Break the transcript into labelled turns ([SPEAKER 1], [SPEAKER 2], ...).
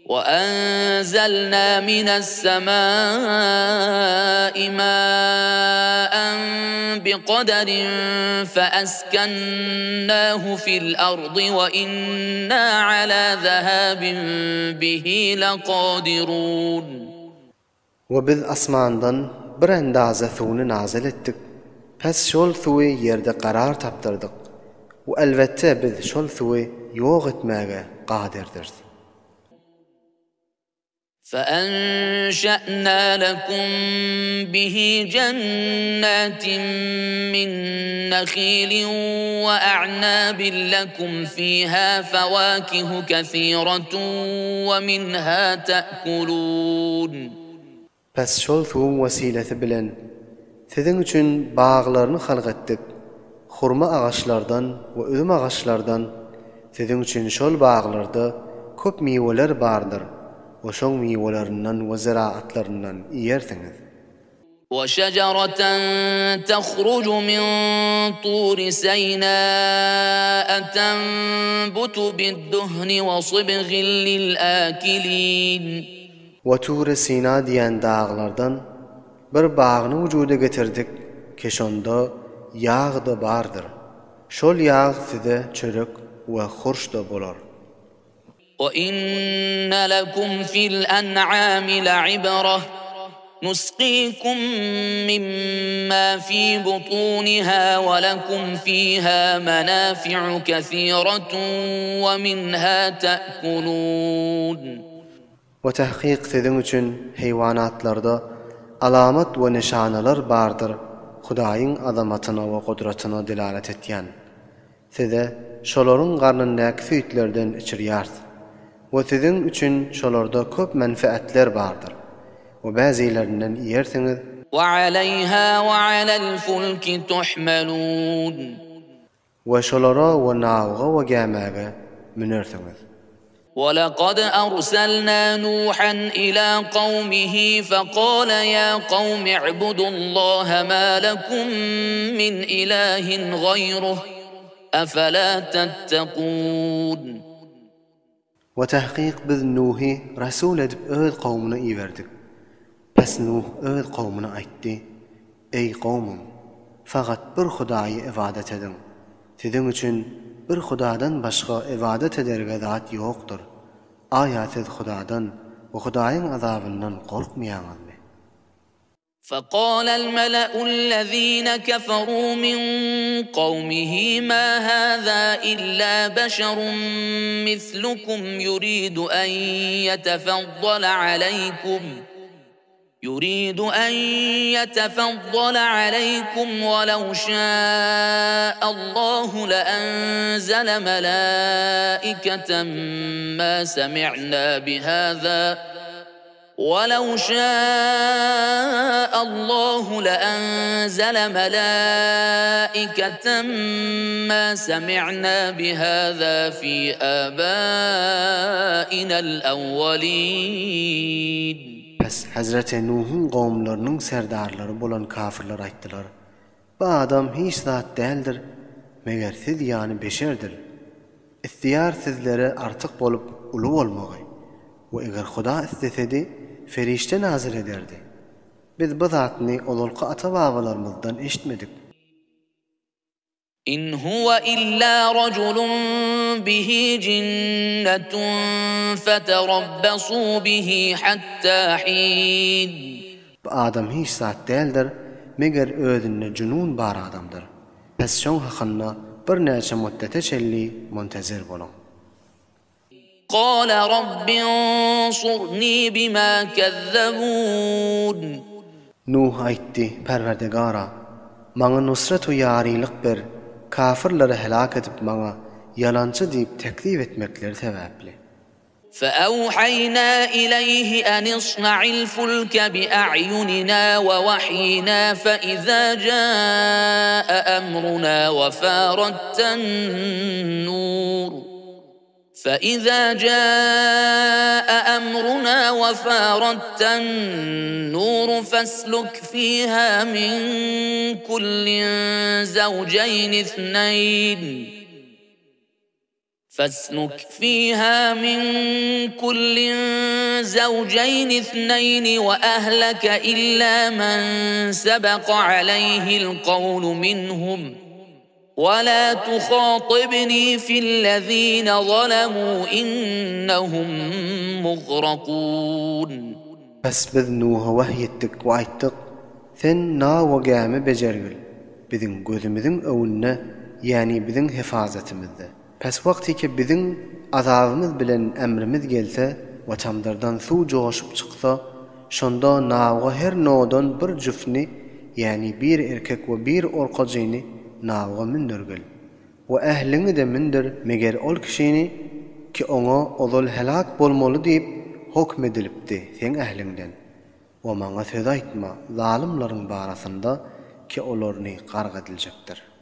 [SPEAKER 1] وأنزلنا من السماء ماء بقدر فأسكناه في الأرض وإنا على ذهاب به لقادرون.
[SPEAKER 2] وبذ أسماندن bir endaze suwuny nazil etdik. Pes şol suwy ýerde qarar tapdyrdyk. We elbetde biz şol suwy ýok etmäge qadirdir.
[SPEAKER 1] فأنشأنا لكم به جنات من نخيل وأعناب لكم فيها فواكه كثيرة ومنها تأكلون.
[SPEAKER 2] Pes şol suwun wasileti bilen siziň üçin baglaryny halk etdik. Hurma ağaçlardan we üzüm ağaçlardan siziň üçin şol baglarda köp miweler bardyr. وشو ميولرنن وزراعتلرنن يرتنذ.
[SPEAKER 1] وشجرة تخرج من طور سيناء تنبت بالدهن وصبغ للآكلين.
[SPEAKER 2] وتور سينا diyen dağlardan bir bağını vücuda getirdik. Keşonda yağ da bardır. Şol yağ size çörek ve hurş da bolar.
[SPEAKER 1] وَإِنَّ لَكُمْ فِي الْأَنْعَامِ لَعِبْرَةً نُسْقِيكُم مِّمَّا فِي بُطُونِهَا وَلَكُمْ فِيهَا مَنَافِعُ كَثِيرَةٌ وَمِنْهَا تَأْكُلُونَ.
[SPEAKER 2] وتحقيق siziň üçin heýwanatlarda alamat we nişanalar bardyr. Hudaýyň azamatyna we gudratyna delalet etýän. Size şolaryň garnyndaky süýtlerden içirýär. Ve sizin üçün şolarda köp menfaatler bardır. Ve bazilerinden yersiniz.
[SPEAKER 1] وَعَلَيْهَا وَعَلَى الْفُلْكِ تُحْمَلُونَ.
[SPEAKER 2] Ve şolara ve navga ve gamaga münersiniz.
[SPEAKER 1] وَلَقَدْ أَرْسَلْنَا نُوحًا إِلَى قَوْمِهِ فَقَالَ يَا قَوْمِ اعْبُدُوا اللَّهَ مَا لَكُمْ مِنْ إِلَٰهٍ غَيْرُهُ أَفَلَا تَتَّقُونَ.
[SPEAKER 2] وتحقيق biz Nuh'y rasul edip öz kavmuna iverdik. Pes Nuh öz kavmuna aýtdy: Ey kavmum, faqat bir Hudaýy ibadet edin. Siziň üçin bir Hudadan başga ibadet ederge zat ýokdur. Aýa siz Hudadan we Hudaýyň azabyndan gorkmaýaňyzmy?
[SPEAKER 1] فقال الملأ الذين كفروا من قومه ما هذا إلا بشر مثلكم يريد أن يتفضل عليكم ولو شاء الله لأنزل ملائكة ما سمعنا بهذا ولو شاء الله لأنزل ملائكة ما سمعنا بهذا في آبائنا الأولين.
[SPEAKER 2] Pes Hazreti Nuh'un qawmlarynyň serdarlary bolan kafirler aýtdylar: Bu adam hiç zat däldir, meger siz ýani beşerdir. İhtiyar sizlere artyk bolup ulu bolmagy. We eger Huda istesedi ferişte nazil ederdi. Biz bu zatny olulky ata-babalarymyzdan eşitmedik.
[SPEAKER 1] إن هو إلا رجل به جنة فتربصوا به حتى حين.
[SPEAKER 2] Bu adam hiç zat däldir, meger özünde cünun bar adamdır. Pes şoň hakynda bir näçe muddete çelli muntazir bolun.
[SPEAKER 1] قال رب انصرني بما كذبون.
[SPEAKER 2] Nuh aýtdy: Perwerdigara, maňa nusrat we ýarylyk ber. Kafirleri helak edip maňa yalançy diýip tekzip etmekleri sebäpli.
[SPEAKER 1] فأوحينا إليه أن اصنع الفلك بأعيننا ووحينا فإذا جاء أمرنا وفارت النور فاسلك فيها من كل زوجين اثنين فاسلك فيها من كل زوجين اثنين وأهلك إلا من سبق عليه القول منهم ولا تخاطبني في الذين ظلموا إنهم مغرقون.
[SPEAKER 2] Bas biz Nuh'a wahyetdik we aýtdyk: "Sen na we gäme bejergil, biziň gözümiziň öwünde, ýani biziň hefazatimizde. Pes wagtyky biziň azabymyz bilen emrimiz gelse, we çamdardan suw joşup çyksa, şonda nawa her nodan bir jüfni, ýani bir erkek we bir orkagyny nawa mindirgil. We ähliňi de mindir, meger ol kişini ki oňa ozal helak bolmaly diýip hukmedilipdi sen ähliňden. We maňa söz aýtma, zalimlaryň barasynda ki olary garga ediljekdir."